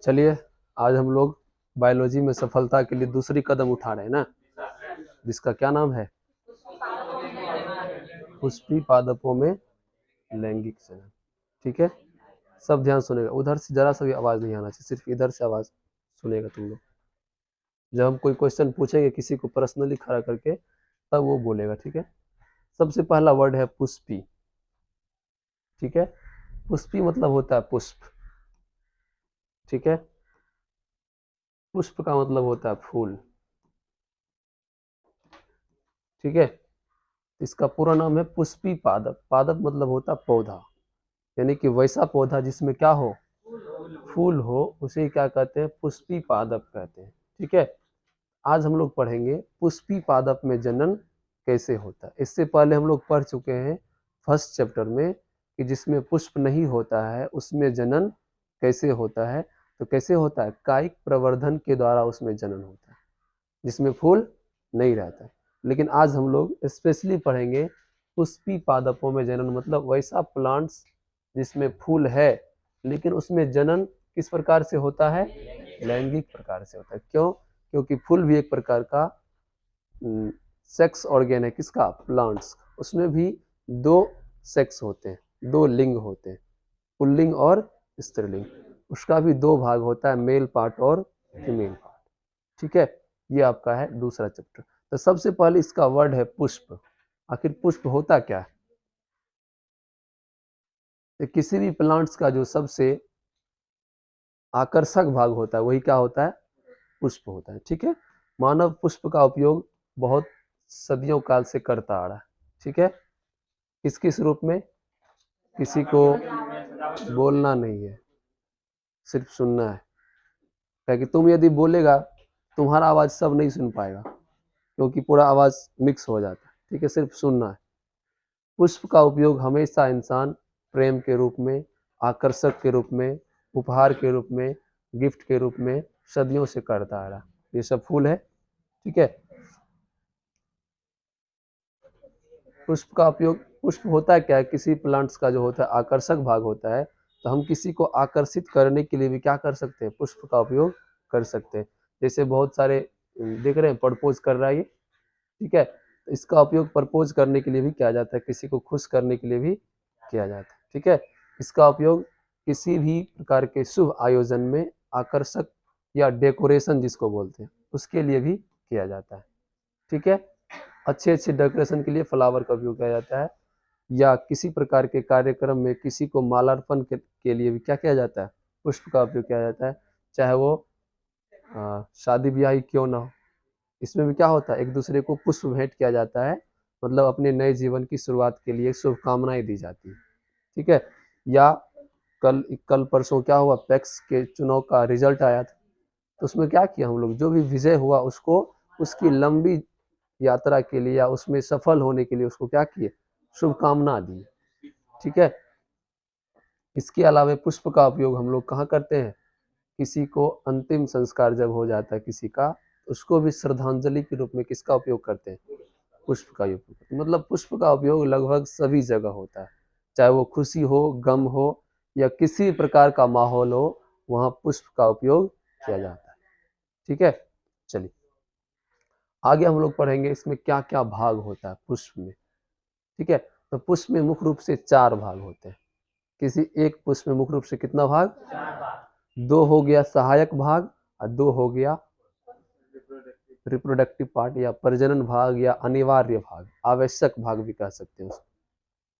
चलिए, आज हम लोग बायोलॉजी में सफलता के लिए दूसरी कदम उठा रहे हैं ना, जिसका क्या नाम है? पुष्पी पादपों में लैंगिक जनन। ठीक है, सब ध्यान सुनेगा। उधर से जरा सा भी आवाज नहीं आना चाहिए, सिर्फ इधर से आवाज सुनेगा तुम लोग। जब हम कोई क्वेश्चन पूछेंगे किसी को पर्सनली खड़ा करके, तब वो बोलेगा। ठीक है, सबसे पहला वर्ड है पुष्पी। ठीक है, पुष्पी मतलब होता है पुष्प। ठीक है, पुष्प का मतलब होता है फूल। ठीक है, इसका पूरा नाम है पुष्पी पादप। पादप मतलब होता है पौधा, यानी कि वैसा पौधा जिसमें क्या हो, फूल हो, उसे क्या कहते हैं? पुष्पी पादप कहते हैं। ठीक है, आज हम लोग पढ़ेंगे पुष्पी पादप में जनन कैसे होता है। इससे पहले हम लोग पढ़ चुके हैं फर्स्ट चैप्टर में कि जिसमें पुष्प नहीं होता है उसमें जनन कैसे होता है। तो कैसे होता है? कायिक प्रवर्धन के द्वारा उसमें जनन होता है, जिसमें फूल नहीं रहता है। लेकिन आज हम लोग स्पेशली पढ़ेंगे पुष्पी पादपों में जनन, मतलब वैसा प्लांट्स जिसमें फूल है लेकिन उसमें जनन किस प्रकार से होता है? लैंगिक प्रकार से होता है। क्यों? क्योंकि फूल भी एक प्रकार का सेक्स ऑर्गेन है। किसका? प्लांट्स। उसमें भी दो सेक्स होते हैं, दो लिंग होते हैं, पुल्लिंग और स्त्रीलिंग। उसका भी दो भाग होता है, मेल पार्ट और फीमेल पार्ट। ठीक है, ये आपका है दूसरा चैप्टर। तो सबसे पहले इसका वर्ड है पुष्प। आखिर पुष्प होता क्या है? तो किसी भी प्लांट्स का जो सबसे आकर्षक भाग होता है वही क्या होता है? पुष्प होता है। ठीक है, मानव पुष्प का उपयोग बहुत सदियों काल से करता आ रहा है। ठीक है, किस किस रूप में? किसी को बोलना नहीं है, सिर्फ सुनना है। क्या कि तुम यदि बोलेगा तुम्हारा आवाज सब नहीं सुन पाएगा, क्योंकि पूरा आवाज मिक्स हो जाता है। ठीक है, सिर्फ सुनना है। पुष्प का उपयोग हमेशा इंसान प्रेम के रूप में, आकर्षक के रूप में, उपहार के रूप में, गिफ्ट के रूप में सदियों से करता आ रहा। ये सब फूल है। ठीक है, पुष्प का उपयोग, पुष्प होता है क्या है? किसी प्लांट्स का जो होता है आकर्षक भाग होता है, तो हम किसी को आकर्षित करने के लिए भी क्या कर सकते हैं? पुष्प का उपयोग कर सकते हैं। जैसे बहुत सारे देख रहे हैं प्रपोज कर रहा है ये। ठीक है, तो इसका उपयोग प्रपोज करने के लिए भी किया जाता है, किसी को खुश करने के लिए भी किया जाता है। ठीक है, इसका उपयोग किसी भी प्रकार के शुभ आयोजन में आकर्षक या डेकोरेशन जिसको बोलते हैं उसके लिए भी किया जाता है। ठीक है, अच्छे अच्छे डेकोरेशन के लिए फ्लावर का उपयोग किया जाता है, या किसी प्रकार के कार्यक्रम में किसी को मालार्पण के लिए भी क्या किया जाता है? पुष्प का उपयोग किया जाता है। चाहे वो शादी ब्याह ही क्यों ना हो, इसमें भी क्या होता है? एक दूसरे को पुष्प भेंट किया जाता है, मतलब अपने नए जीवन की शुरुआत के लिए शुभकामनाएं दी जाती है। ठीक है, या कल कल परसों क्या हुआ? पैक्स के चुनाव का रिजल्ट आया था, तो उसमें क्या किया हम लोग? जो भी विजय हुआ उसको उसकी लंबी यात्रा के लिए या उसमें सफल होने के लिए उसको क्या किए? शुभकामना दी। ठीक है, इसके अलावा पुष्प का उपयोग हम लोग कहाँ करते हैं? किसी को अंतिम संस्कार जब हो जाता है किसी का, उसको भी श्रद्धांजलि के रूप में किसका उपयोग करते हैं? पुष्प का उपयोग करते हैं। मतलब पुष्प का उपयोग लगभग सभी जगह होता है, चाहे वो खुशी हो, गम हो, या किसी प्रकार का माहौल हो, वहाँ पुष्प का उपयोग किया जाता है। ठीक है, चलिए आगे हम लोग पढ़ेंगे इसमें क्या क्या भाग होता है पुष्प में। ठीक है, तो पुष्प में मुख्य रूप से चार भाग होते हैं। किसी एक पुष्प में मुख्य रूप से कितना भाग? दो हो गया सहायक भाग, और दो हो गया रिप्रोडक्टिव पार्ट या प्रजनन भाग या अनिवार्य भाग, आवश्यक भाग भी कह सकते हैं उसको।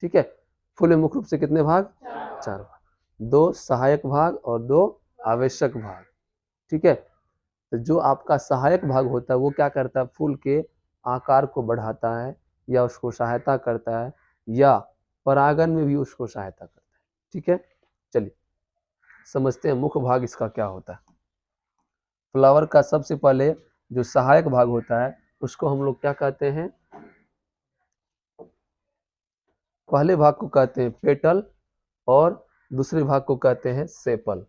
ठीक है, फूल में मुख्य रूप से कितने भाग? चार भाग, दो सहायक भाग और दो आवश्यक भाग। ठीक है, तो जो आपका सहायक भाग होता है वो क्या करता है? फूल के आकार को बढ़ाता है, या उसको सहायता करता है, या परागन में भी उसको सहायता करता है। ठीक है, चलिए समझते हैं मुख्य भाग इसका क्या होता है। फ्लावर का सबसे पहले जो सहायक भाग होता है उसको हम लोग क्या कहते हैं? पहले भाग को कहते हैं पेटल, और दूसरे भाग को कहते हैं सेपल।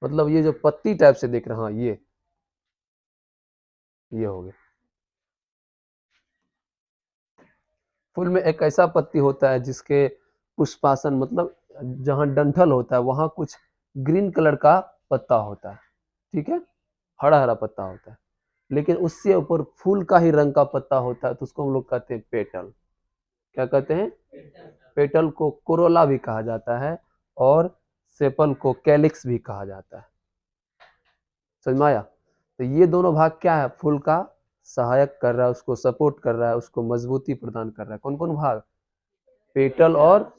मतलब ये जो पत्ती टाइप से दिख रहा है ये हो गया। फूल में एक ऐसा पत्ती होता है जिसके पुष्पासन, मतलब जहाँ डंठल होता है वहां कुछ ग्रीन कलर का पत्ता होता है, ठीक है, हरा हरा पत्ता होता है, लेकिन उससे ऊपर फूल का ही रंग का पत्ता होता है तो उसको हम लोग कहते हैं पेटल। क्या कहते हैं? पेटल को कोरोला भी कहा जाता है और सेपल को कैलिक्स भी कहा जाता है। समझ में आया? तो ये दोनों भाग क्या है? फूल का सहायक कर रहा है, उसको सपोर्ट कर रहा है, उसको मजबूती प्रदान कर रहा है। कौन कौन भाग? पेटल और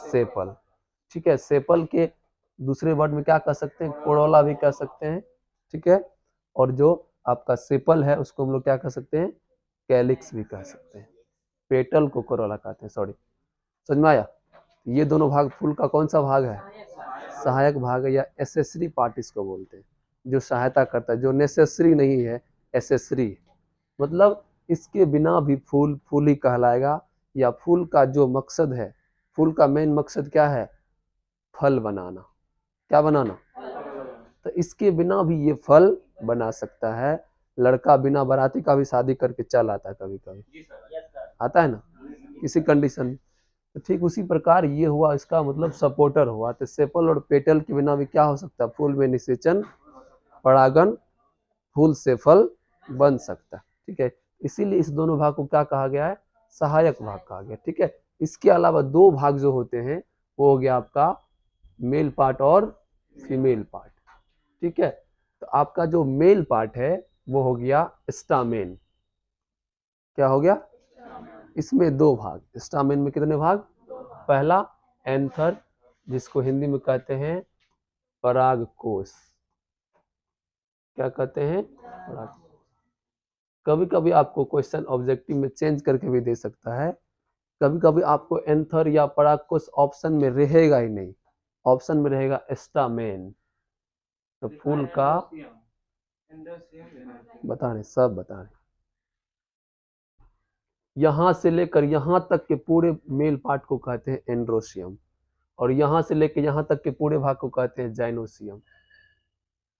सेपल। ठीक है, सेपल के दूसरे वर्ड में क्या कह सकते हैं? कोरोला भी कह सकते हैं, ठीक है, और जो आपका सेपल है उसको हम लोग क्या कह सकते हैं? कैलिक्स भी कह सकते हैं। पेटल को कोरोला कहते हैं, सॉरी। समझ में आया? ये दोनों भाग फूल का कौन सा भाग है? सहायक भाग है, या एसेसरी पार्ट इसको बोलते हैं, जो सहायता करता है, जो नेसेसरी नहीं है, एसेसरी। मतलब इसके बिना भी फूल फूल ही कहलाएगा, या फूल का जो मकसद है, फूल का मेन मकसद क्या है? फल बनाना। क्या बनाना? तो इसके बिना भी ये फल बना सकता है। लड़का बिना बाराती का भी शादी करके चल आता है, कभी कभी आता है ना, किसी कंडीशन। तो ठीक उसी प्रकार ये हुआ, इसका मतलब सपोर्टर हुआ। तो सेपल और पेटल के बिना भी क्या हो सकता है? फूल में निषेचन, परागन, फूल से फल बन सकता है, ठीक है। इसीलिए इस दोनों भाग को क्या कहा गया है? सहायक भाग कहा गया, ठीक है। इसके अलावा दो भाग जो होते हैं वो हो गया आपका मेल पार्ट और फीमेल पार्ट, ठीक है। तो आपका जो मेल पार्ट है वो हो गया स्टामेन। क्या हो गया? इसमें दो भाग। स्टामेन में कितने भाग? पहला एंथर, जिसको हिंदी में कहते हैं परागकोश। क्या कहते हैं? पराग। कभी कभी आपको क्वेश्चन ऑब्जेक्टिव में चेंज करके भी दे सकता है। कभी कभी आपको एंथर या परागकोश ऑप्शन में रहेगा ही नहीं, ऑप्शन में रहेगा स्टामेन। तो फूल का बता रहे, सब बता रहे, यहां से लेकर यहां तक के पूरे मेल पार्ट को कहते हैं एंड्रोसियम, और यहां से लेकर यहां तक के पूरे भाग को कहते हैं जाइनोसियम।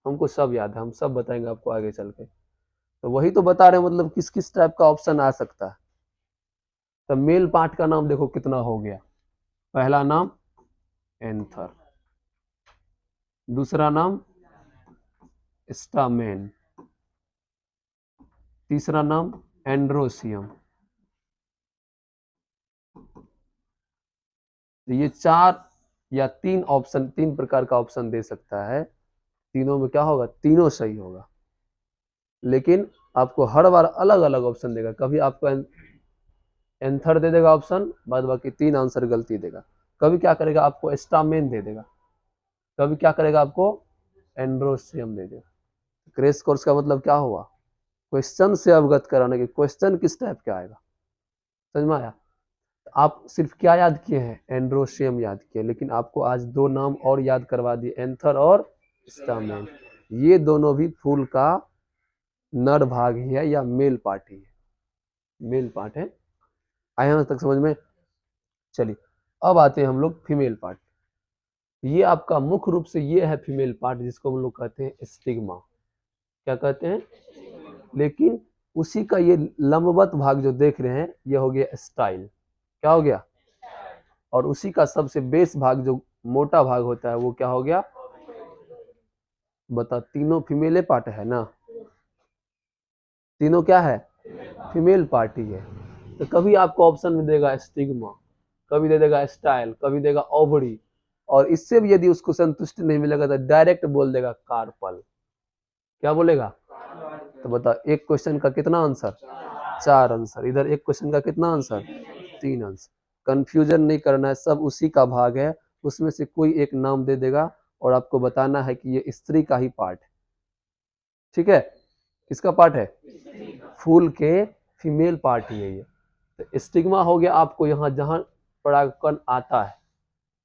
हमको सब याद है, हम सब बताएंगे आपको आगे चल के। तो वही तो बता रहे हैं, मतलब किस किस टाइप का ऑप्शन आ सकता है। तो मेल पार्ट का नाम देखो कितना हो गया। पहला नाम एंथर, दूसरा नाम स्टामेन, तीसरा नाम एंड्रोसियम। ये चार या तीन ऑप्शन, तीन प्रकार का ऑप्शन दे सकता है। तीनों में क्या होगा? तीनों सही होगा, लेकिन आपको हर बार अलग अलग ऑप्शन देगा। कभी आपको एंथर दे देगा ऑप्शन, बाद बाकी तीन आंसर गलती देगा। कभी क्या करेगा? आपको स्टामेन दे देगा। कभी क्या करेगा? आपको एंड्रोसियम दे देगा। क्रैश कोर्स का मतलब क्या हुआ? क्वेश्चन से अवगत कराने के, क्वेश्चन किस टाइप का आएगा। समझ में आया? आप सिर्फ क्या याद किए हैं? एंड्रोसियम याद किए, लेकिन आपको आज दो नाम और याद करवा दिए, एंथर और स्टामेन। ये दोनों भी फूल का नर भाग ही है, या मेल पार्ट ही है, मेल पार्ट है। आए यहाँ तक समझ में? चलिए अब आते हैं हम लोग फीमेल पार्ट। ये आपका मुख्य रूप से ये है फीमेल पार्ट, जिसको हम लोग कहते हैं स्टिग्मा। क्या कहते हैं? लेकिन उसी का ये लंबवत भाग जो देख रहे हैं ये हो गया स्टाइल। क्या हो गया? और उसी का सबसे बेस भाग जो मोटा भाग होता है वो क्या हो गया? बता, तीनों फीमेले पार्ट है ना, तीनों क्या है? फीमेल पार्ट ही है। तो कभी आपको ऑप्शन में देगा स्टिग्मा, कभी दे देगा स्टाइल, कभी देगा ओवरी, और इससे भी यदि उसको संतुष्टि नहीं मिलेगा तो डायरेक्ट बोल देगा कार्पल। क्या बोलेगा? तो बता, एक क्वेश्चन का कितना आंसर? चार आंसर। इधर एक क्वेश्चन का कितना आंसर? तीन आंसर। कंफ्यूजन नहीं करना है, सब उसी का भाग है। उसमें से कोई एक नाम दे देगा और आपको बताना है कि ये स्त्री का ही पार्ट है, ठीक है। किसका पार्ट है? फूल के फीमेल पार्ट ही है ये। तो स्टिग्मा हो गया आपको यहाँ जहां परागकण आता है,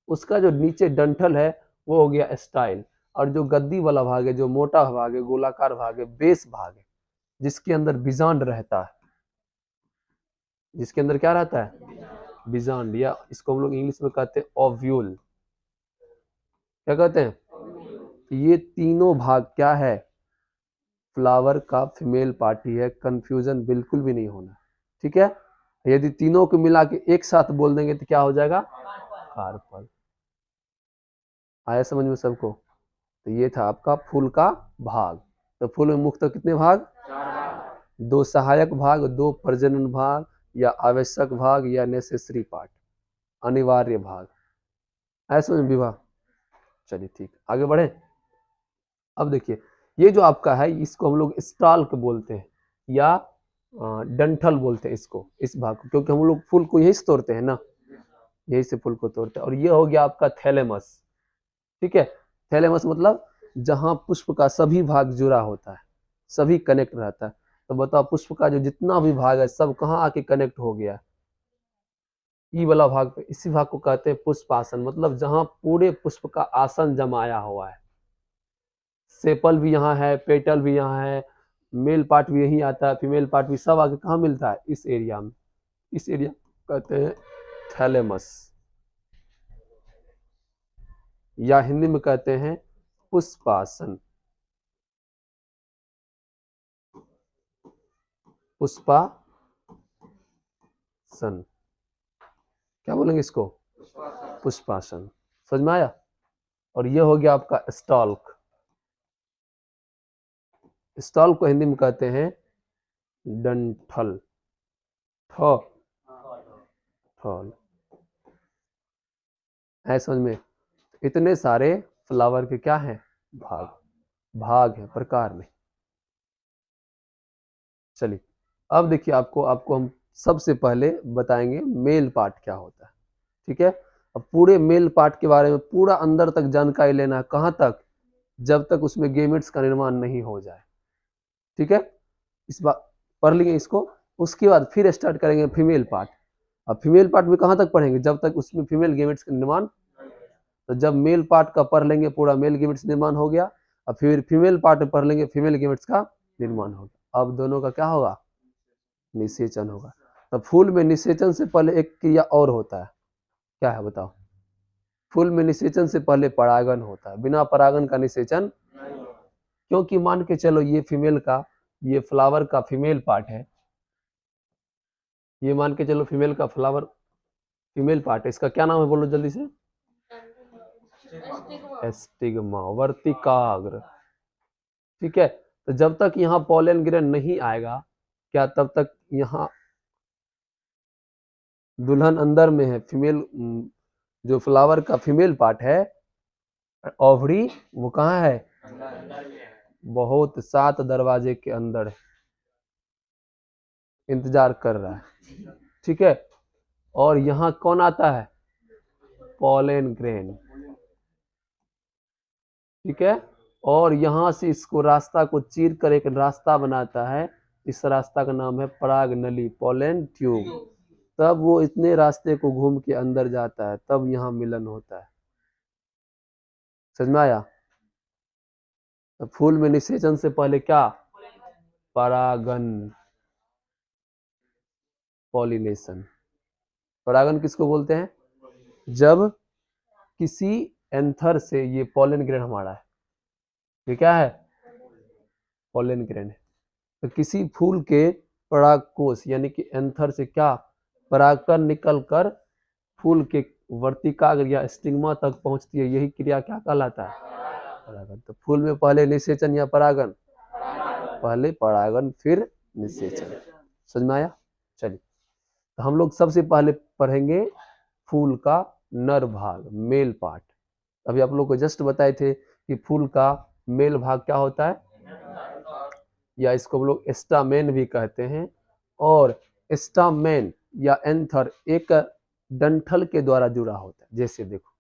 उसका जो नीचे डंठल है वो हो गया स्टाइल। और जो गद्दी वाला भाग है, जो मोटा भाग है, गोलाकार भाग है, बेस भाग है, जिसके अंदर बीजांड रहता है, जिसके अंदर क्या रहता है? बीजांड, या इसको हम लोग इंग्लिश में कहते हैं ओव्यूल। क्या कहते हैं? ये तीनों भाग क्या है? फ्लावर का फीमेल पार्टी है। कंफ्यूजन बिल्कुल भी नहीं होना, ठीक है। यदि तीनों को मिला के एक साथ बोल देंगे तो क्या हो जाएगा? कार्पल। आया समझ में सबको? तो ये था आपका फूल का भाग। तो फूल में मुख्यतः कितने भाग? 2 सहायक भाग, 2 प्रजनन भाग, या आवश्यक भाग, या नेसेसरी पार्ट, अनिवार्य भाग। ऐसे में विवाह। चलिए ठीक, आगे बढ़े। अब देखिए, ये जो आपका है इसको हम लोग स्टाल्क बोलते हैं, या डंठल बोलते हैं इसको, इस भाग को, क्योंकि हम लोग फूल को यही से तोड़ते हैं ना, यही से फूल को तोड़ते हैं। और ये हो गया आपका थैलेमस। ठीक है, थैलेमस मतलब जहां पुष्प का सभी भाग जुड़ा होता है, सभी कनेक्ट रहता है। तो बताओ, पुष्प का जो जितना भी भाग है सब कहाँ आके कनेक्ट हो गया? ई वाला भाग पे। इसी भाग को कहते हैं पुष्पासन, मतलब जहां पूरे पुष्प का आसन जमाया हुआ है। सेपल भी यहाँ है, पेटल भी यहाँ है, मेल पार्ट भी यही आता है, फीमेल पार्ट भी, सब आगे कहाँ मिलता है? इस एरिया में। इस एरिया कहते हैं थैलेमस, या हिंदी में कहते हैं पुष्पासन। पुष्पासन, क्या बोलेंगे इसको? पुष्पासन। समझ में आया? और ये हो गया आपका स्टॉल्क। स्टॉल्क को हिंदी में कहते हैं डंठल। थल है, समझ में? इतने सारे फ्लावर के क्या हैं? भाग। भाग है प्रकार में। चलिए, अब देखिए, आपको हम सबसे पहले बताएंगे मेल पार्ट क्या होता है। ठीक है, अब पूरे मेल पार्ट के बारे में पूरा अंदर तक जानकारी लेना है। कहाँ तक? जब तक उसमें गेमेट्स का निर्माण नहीं हो जाए। ठीक है, इस बात पढ़ लेंगे इसको। उसके बाद फिर स्टार्ट करेंगे फीमेल पार्ट। अब फीमेल पार्ट में कहाँ तक पढ़ेंगे? जब तक उसमें फीमेल गेमेट्स का निर्माण। तो जब मेल पार्ट का पढ़ लेंगे पूरा, मेल गेमेट्स निर्माण हो गया, अब फिर फीमेल पार्ट में पढ़ लेंगे, फीमेल गेमेट्स का निर्माण होगा। अब दोनों का क्या होगा? निषेचन होगा। तो फूल में निषेचन से पहले एक क्रिया और होता है, क्या है बताओ? फूल में निषेचन से पहले परागन होता है। बिना परागन का निषेचन, क्योंकि मान के चलो ये फीमेल का, ये फ्लावर का फीमेल पार्ट है, ये मान के चलो फीमेल का फ्लावर फीमेल पार्ट है। इसका क्या नाम है, बोलो जल्दी से? एस्टिग्मा, वर्तिकाग्र। ठीक है, तो जब तक यहाँ पॉलन ग्रेन नहीं आएगा, क्या तब तक यहाँ दुल्हन अंदर में है, फीमेल जो फ्लावर का फीमेल पार्ट है, ओवरी, वो कहाँ है? बहुत 7 दरवाजे के अंदर इंतजार कर रहा है। ठीक है, और यहाँ कौन आता है? Pollen grain. ठीक है, और यहाँ से इसको रास्ता को चीर कर एक रास्ता बनाता है। इस रास्ता का नाम है पराग नली, पॉलन ट्यूब। तब वो इतने रास्ते को घूम के अंदर जाता है, तब यहाँ मिलन होता है। समझ में आया? तो फूल में निषेचन से पहले क्या? परागन, पॉलिनेशन। परागन किसको बोलते हैं? जब किसी एंथर से, ये पॉलन ग्रेन हमारा है, ये क्या है? पॉलन ग्रेन है। तो किसी फूल के परागकोश यानी कि एंथर से क्या परागकण निकल कर फूल के वर्तिकाग्र या स्टिग्मा तक पहुंचती है। यही क्रिया क्या कहलाता है? परागन। तो फूल में पहले निषेचन या परागन? पहले परागन फिर निषेचन। समझ में आया? चलिए, तो हम लोग सबसे पहले पढ़ेंगे फूल का नर भाग, मेल पार्ट। अभी आप लोग को जस्ट बताए थे कि फूल का मेल भाग क्या होता है, या इसको हम लोग स्टामेन भी कहते हैं। और स्टामेन या एंथर एक डंठल के द्वारा जुड़ा होता है। जैसे देखो,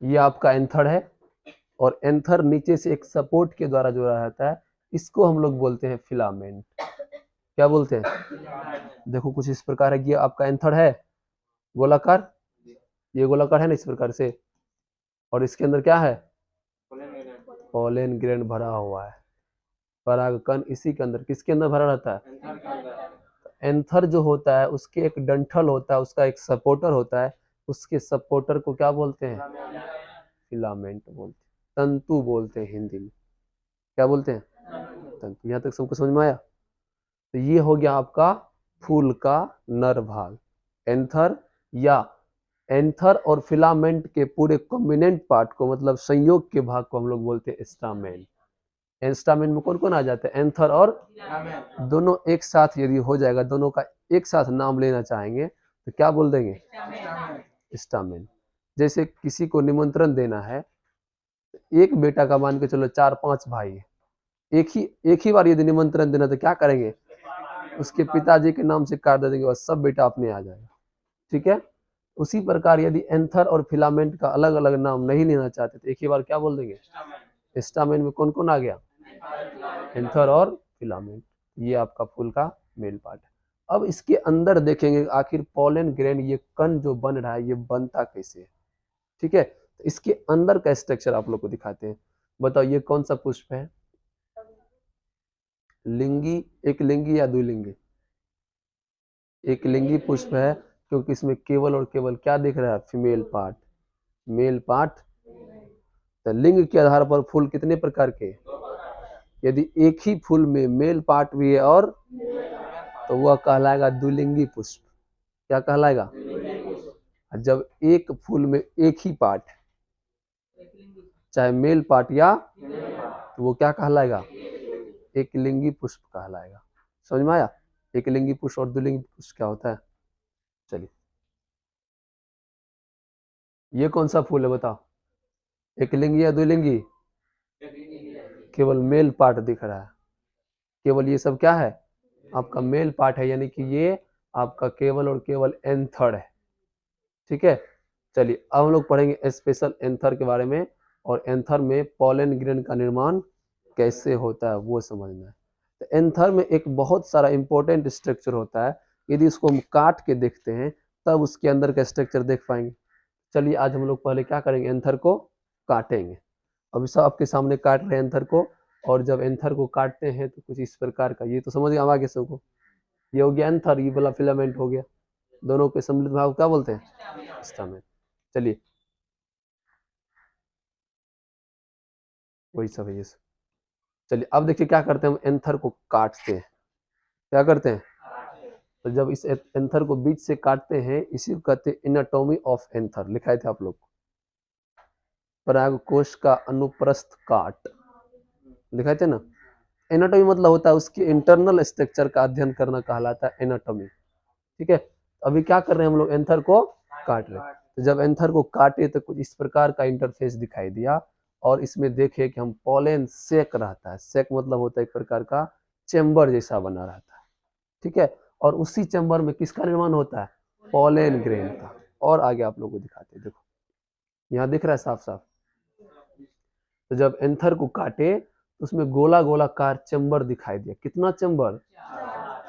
ये आपका एंथर है, और एंथर नीचे से एक सपोर्ट के द्वारा जुड़ा रहता है। इसको हम लोग बोलते हैं फिलामेंट। क्या बोलते हैं? देखो कुछ इस प्रकार है, ये आपका एंथर है गोलाकार, ये गोलाकार है ना इस प्रकार से, और इसके अंदर क्या है? पॉलन ग्रेन भरा हुआ है। परागकण इसी के अंदर, किसके अंदर भरा रहता है? एंथर जो होता है उसके एक डंठल होता है, उसका एक सपोर्टर होता है। उसके सपोर्टर को क्या बोलते हैं? फिलामेंट बोलते हैं। तंतु बोलते हैं हिंदी में। क्या बोलते हैं? तंतु। यहाँ तक सबको समझ में आया? तो ये हो गया आपका फूल का नर भाग, एंथर, या एंथर और फिलामेंट के पूरे कॉम्बिनेंट पार्ट को, मतलब संयोग के भाग को हम लोग बोलते हैं स्टामेन। स्टामेन में कौन कौन आ जाते हैं? एंथर और दोनों एक साथ यदि हो जाएगा, दोनों का एक साथ नाम लेना चाहेंगे तो क्या बोल देंगे? स्टामेन। जैसे किसी को निमंत्रण देना है, एक बेटा का मान के चलो 4-5 भाई है, एक ही बार यदि निमंत्रण देना तो क्या करेंगे? उसके पिताजी के नाम से कार्ड दे देंगे और सब बेटा अपने आ जाएगा। ठीक है? उसी प्रकार यदि एंथर और फिलामेंट का अलग अलग नाम नहीं लेना चाहते तो एक ही बार क्या बोल देंगे? स्टामेन में कौन कौन आ गया? एंथर और फिलामेंट। ये आपका फूल का मेन पार्ट है। अब इसके अंदर देखेंगे आखिर पोलन ग्रेन, ये कण जो बन रहा है ये बनता कैसे है। ठीक है? तो इसके अंदर का स्ट्रक्चर आप लोग को दिखाते हैं। बताओ ये कौन सा पुष्प है? लिंगी, एक लिंगी या द्विलिंगी? एक लिंगी पुष्प है, क्योंकि इसमें केवल और केवल क्या दिख रहा है? Female part, male part. तो लिंग के आधार पर फूल कितने प्रकार के? यदि एक ही फूल में मेल पार्ट भी है और, तो वह कहलाएगा द्विलिंगी पुष्प। क्या कहलाएगा? जब एक फूल में एक ही पार्ट, चाहे मेल पार्ट या, तो वो क्या कहलाएगा? एक लिंगी पुष्प कहलाएगा। समझ में आया? एक लिंगी पुष्प और द्विलिंगी पुष्प क्या होता है? चलिए, ये कौन सा फूल है बताओ? एक लिंगी या द्विलिंगी? केवल मेल पार्ट दिख रहा है, केवल ये सब क्या है? आपका मेल पार्ट है, यानी कि ये आपका केवल और केवल एंथर है। ठीक है? चलिए अब हम लोग पढ़ेंगे स्पेशल एंथर के बारे में, और एंथर में पोलन ग्रेन का निर्माण कैसे होता है वो समझना है। तो एंथर में एक बहुत सारा इंपॉर्टेंट स्ट्रक्चर होता है, यदि उसको हम काट के देखते हैं तब उसके अंदर का स्ट्रक्चर देख पाएंगे। चलिए आज हम लोग पहले क्या करेंगे? एंथर को काटेंगे। अभी सब आपके सामने काट रहे हैं एंथर को, और जब एंथर को काटते हैं तो कुछ इस प्रकार का, ये तो समझ गए हम आगे सबको। ये हो गया एंथर, ये वाला फिलामेंट हो गया। दोनों के सम्मिलित भाग क्या बोलते हैं? स्टामेन। चलिए वही सब है ये सब। चलिए अब देखिए क्या करते हैं, हम एंथर को काटते हैं। क्या करते हैं? तो जब इस एंथर को बीच से काटते हैं, इसी को कहते हैं एनाटॉमी ऑफ एंथर। लिखाए थे आप लोग, परागकोश का अनुप्रस्थ काट, लिखाए थे ना। एनाटॉमी मतलब होता है उसके इंटरनल स्ट्रक्चर का अध्ययन करना, कहलाता है एनाटॉमी। ठीक है? अभी क्या कर रहे हैं हम लोग? एंथर को काट रहे हैं। तो जब एंथर को काटे तो कुछ इस प्रकार का इंटरफेस दिखाई दिया, और इसमें देखे कि हम पोलन सेक रहता है। सेक मतलब होता है एक प्रकार का चेम्बर जैसा बना रहता है। ठीक है? और उसी चेम्बर में किसका निर्माण होता है? पोलन ग्रेन का। और आगे आप लोगों को दिखाते हैं, देखो यहाँ दिख रहा है साफ साफ। तो जब एंथर को काटे तो उसमें गोला गोलाकार चेम्बर दिखाई दिया। कितना चेम्बर?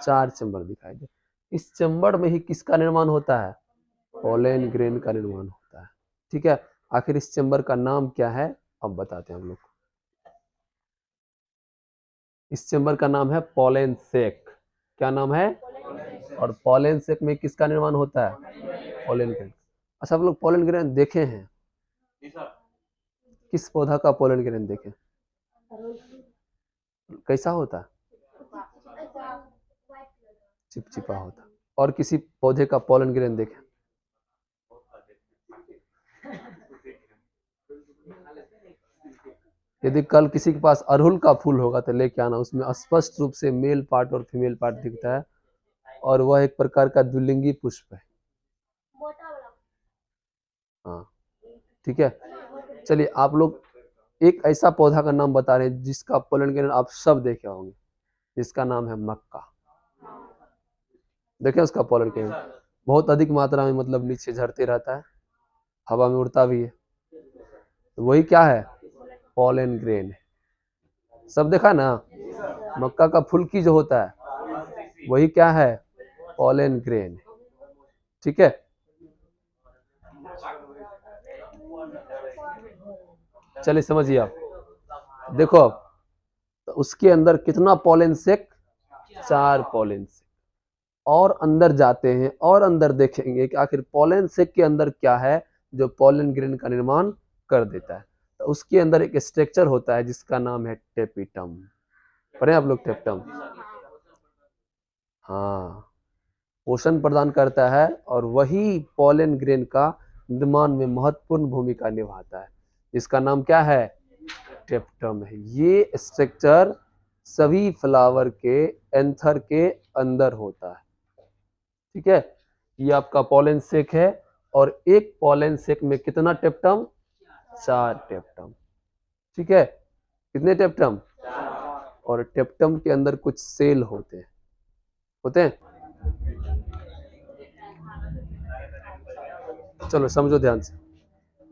4 चेम्बर दिखाई दिया। इस चेम्बर में ही किसका निर्माण होता है? पोलन ग्रेन का निर्माण होता है। ठीक है? आखिर इस चेम्बर का नाम क्या है अब बताते हैं हम लोग। इस चेम्बर का नाम है पोलन सेक। क्या नाम है? और पोलन सेक में किसका निर्माण होता है? Pollen grain. अच्छा, आप लोग पोलन ग्रेन देखे हैं? किस पौधा का पोलन ग्रेन देखे? कैसा होता है? चिपचिपा होता। और किसी पौधे का पोलन ग्रेन देखे? यदि कल किसी के पास अड़हुल का फूल होगा तो लेके आना, उसमें स्पष्ट रूप से मेल पार्ट और फीमेल पार्ट दिखता है, और वह एक प्रकार का द्विलिंगी पुष्प है। हाँ, ठीक है। चलिए आप लोग एक ऐसा पौधा का नाम बता रहे हैं जिसका पोलन ग्रेन आप सब देखे होंगे, जिसका नाम है मक्का। देखें उसका पोलन ग्रेन बहुत अधिक मात्रा में, मतलब नीचे झरते रहता है, हवा में उड़ता भी है। तो वही क्या है? पोलन ग्रेन है। सब देखा ना? मक्का का फूल की जो होता है वही क्या है? Pollen grain. ठीक है? चलिए समझिए आप, देखो अब तो उसके अंदर कितना पोलन सेक? 4 पोलन सेक। और अंदर जाते हैं और अंदर देखेंगे कि आखिर पोलन सेक के अंदर क्या है जो पोलन ग्रेन का निर्माण कर देता है। उसके अंदर एक स्ट्रक्चर होता है जिसका नाम है टेपिटम। पढ़े आप लोग टेपिटम? हाँ, पोषण प्रदान करता है और वही पॉलन ग्रेन का निर्माण में महत्वपूर्ण भूमिका निभाता है। इसका नाम क्या है? टेप्टम है। ये स्ट्रक्चर सभी फ्लावर के एंथर के अंदर होता है। ठीक है, ये आपका पॉलन सेक है और एक पॉलन सेक में कितना टेप्टम? 4 टेप्टम। ठीक है, कितने टेप्टम? और टेप्टम के अंदर कुछ सेल होते हैं। चलो समझो ध्यान से।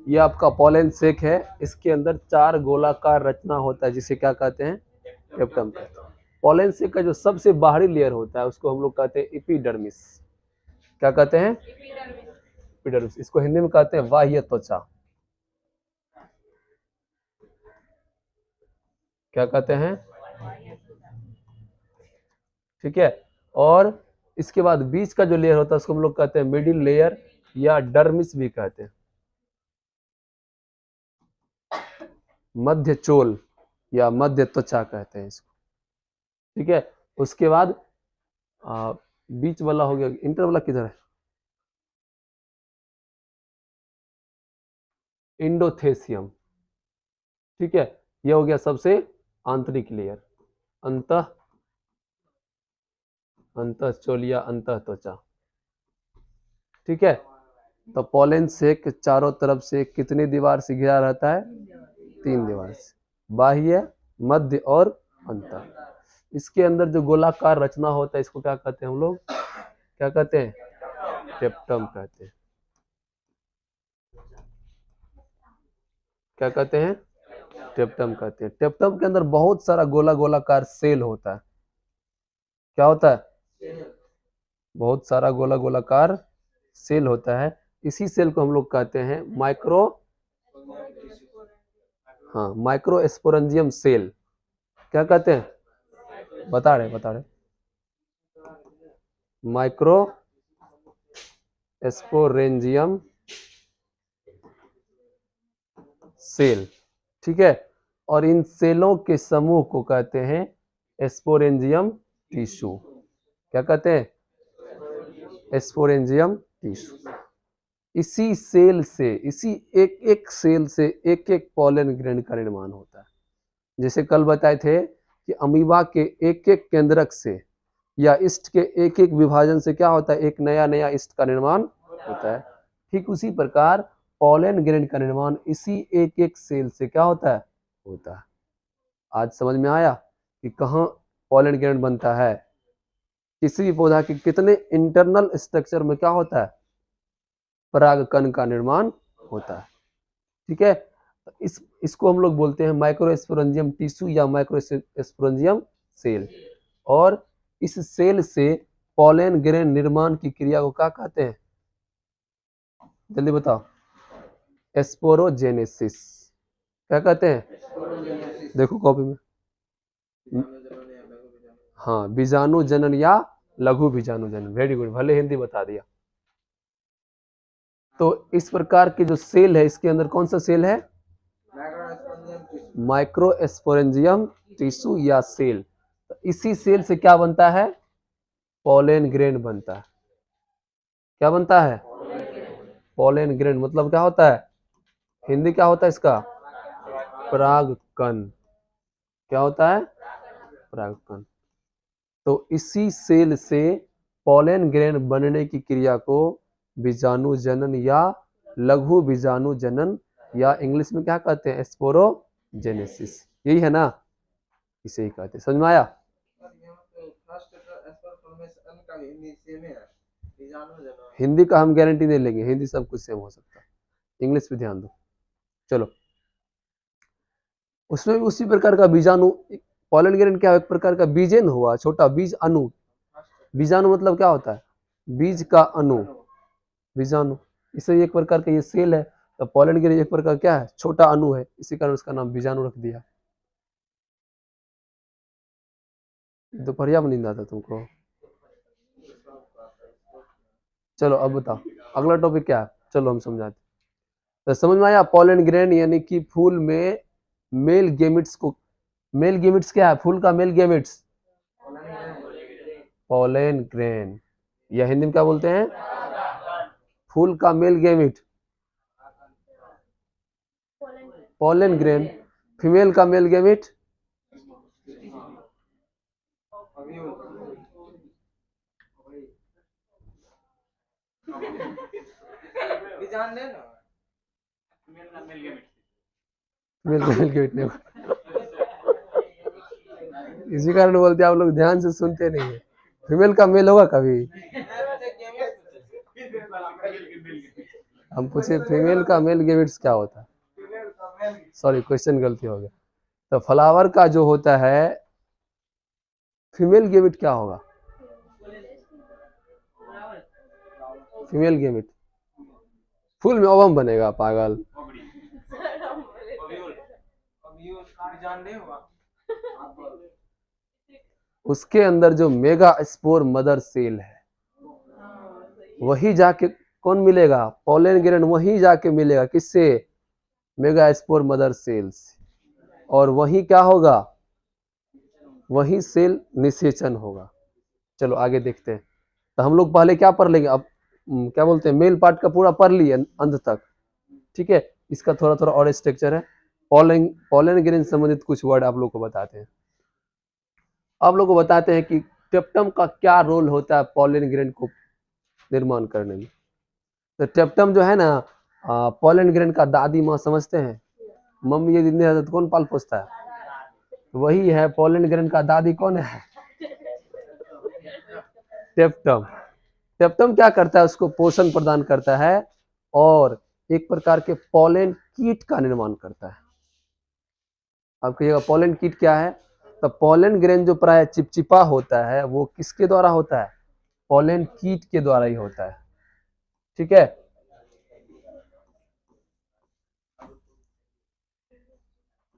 ये आपका पॉलन सेक है, इसके अंदर 4 गोलाकार रचना होता है जिसे क्या कहते हैं? टेप्टम कहते हैं। पॉलन सेक का जो सबसे बाहरी लेयर होता है उसको हम लोग कहते हैं एपिडर्मिस। क्या कहते हैं? एपिडर्मिस। इसको हिंदी में कहते हैं बाह्य त्वचा। क्या कहते हैं? ठीक है, और इसके बाद बीच का जो लेयर होता है उसको हम लोग कहते हैं मिडिल लेयर या डर्मिस भी कहते हैं। मध्य चोल या मध्य त्वचा कहते हैं इसको। ठीक है, उसके बाद बीच वाला हो गया, इंटर वाला किधर है? इंडोथेसियम। ठीक है, यह हो गया सबसे आंतरिक लेयर, अंतः चोल या अंतः त्वचा। ठीक है, तो पॉलन सेक चारों तरफ से कितनी दीवार से घिरा रहता है? 3 दीवार से, बाह्य, मध्य और अंतः। इसके अंदर जो गोलाकार रचना होता है इसको क्या कहते हैं हम लोग? क्या कहते हैं? टेप्टम कहते हैं। क्या कहते हैं? टेप्टम कहते हैं। टेप्टम के अंदर बहुत सारा गोलाकार सेल होता है। क्या होता है? बहुत सारा गोलाकार सेल होता है। इसी सेल को हम लोग कहते हैं माइक्रोस्पोरेंजियम सेल। क्या कहते हैं? बता रहे माइक्रोस्पोरेंजियम सेल। ठीक है, और इन सेलों के समूह को कहते हैं स्पोरेंजियम टिश्यू। क्या कहते हैं? Sporangium tissue. इसी एक एक सेल से एक एक पॉलन ग्रेन का निर्माण होता है। जैसे कल बताए थे कि अमीबा के एक एक केंद्रक से या ईस्ट के एक एक विभाजन से क्या होता है? एक नया ईस्ट का निर्माण होता है। ठीक उसी प्रकार पॉलन ग्रेन का निर्माण इसी एक एक सेल से क्या होता है। आज समझ में आया कि कहाँ पॉलन ग्रेन बनता है? किसी भी पौधा के कितने इंटरनल स्ट्रक्चर में क्या होता है? परागकण का निर्माण होता है। ठीक है, इसको हम लोग बोलते हैं माइक्रोस्पोरेंजियम टिश्यू या माइक्रोस्पोरेंजियम सेल। और इस सेल से पॉलन ग्रेन निर्माण की क्रिया को क्या कहते हैं? जल्दी बताओ। स्पोरोजेनेसिस। क्या कहते हैं? देखो कॉपी में। हाँ, बीजाणु जनन या लघु बीजाणु जनन। वेरी गुड, भले हिंदी बता दिया। तो इस प्रकार के जो सेल है इसके अंदर कौन सा सेल है? माइक्रोस्पोरेंजियम टिश्यू या सेल। तो इसी सेल से क्या बनता है? पॉलन ग्रेन बनता है। क्या बनता है? पॉलन ग्रेन मतलब क्या होता है? हिंदी क्या होता है इसका? परागकण। क्या होता है? परागकण। तो इसी सेल से पॉलन ग्रेन बनने की क्रिया को बीजाणु जनन या लघु बीजाणु जनन या इंग्लिश में क्या कहते हैं? स्पोरोजेनेसिस। यही है ना? इसे ही कहते हैं। समझ में आया? हिंदी का हम गारंटी नहीं लेंगे, हिंदी सब कुछ सेम हो सकता है, इंग्लिश पे ध्यान दो। चलो, उसमें भी उसी प्रकार का बीजाणु, पॉलन ग्रेन क्या है? एक प्रकार का बीजेन हुआ, छोटा बीज अणु। बीजाणु मतलब क्या होता है? बीज का अणु, बीजाणु। इसे एक प्रकार का ये सेल है। तो पॉलन ग्रेन एक प्रकार क्या है? छोटा अणु है, इसी कारण उसका नाम बीजाणु रख दिया। दोपहरिया में नींद आता तुमको? चलो अब बताओ अगला टॉपिक क्या है? चलो हम समझाते। तो समझ में आया, पॉलन ग्रेन यानी कि फूल में मेल गेमिट्स को, मेल गेमिट्स क्या है, फूल का मेल गेमिट्स पॉलन ग्रेन, या हिंदी में क्या बोलते हैं, फूल का male gamete pollen grain, female का मेल गेमिट फीमेल का मेल गेमिट नहीं होगा। इसी कारण बोलते हैं आप लोग ध्यान से सुनते नहीं है, फीमेल का मेल होगा कभी, हम पूछे फीमेल का मेल गेमिट्स क्या होता है, सॉरी क्वेश्चन गलती हो गया। तो फ्लावर का जो होता है फीमेल गेमिट क्या होगा, फीमेल गेमिट, फूल में ओवम बनेगा पागल, उसके अंदर जो मेगा स्पोर मदर सेल है वही जाके कौन मिलेगा, पॉलन ग्रेन वही जाके मिलेगा किससे, मेगा स्पोर मदर सेल्स, और वही क्या होगा, वही सेल निषेचन होगा। चलो आगे देखते हैं। तो हम लोग पहले क्या पढ़ लेंगे, अब क्या बोलते हैं, मेल पार्ट का पूरा पढ़ लिए अंत तक, ठीक है। इसका थोड़ा थोड़ा और स्ट्रक्चर है, पॉलन पॉलन ग्रेन संबंधित कुछ वर्ड आप लोग को बताते हैं। आप लोग को बताते हैं कि टेप्टम का क्या रोल होता है पॉलन ग्रेन को निर्माण करने में। तो टेप्टम जो है ना, पॉलन ग्रेन का दादी माँ समझते हैं, मम्मी यदि नहीं रहता तो कौन पाल पोसता है, वही है पॉलन ग्रेन का दादी, कौन है, टेप्टम। टेप्टम क्या करता है, उसको पोषण प्रदान करता है और एक प्रकार के पॉलन कीट का निर्माण करता है। अब कहिएगा पॉलन कीट क्या है, तो पॉलन ग्रेन जो प्राय चिपचिपा होता है वो किसके द्वारा होता है, पॉलन कीट के द्वारा ही होता है, ठीक है।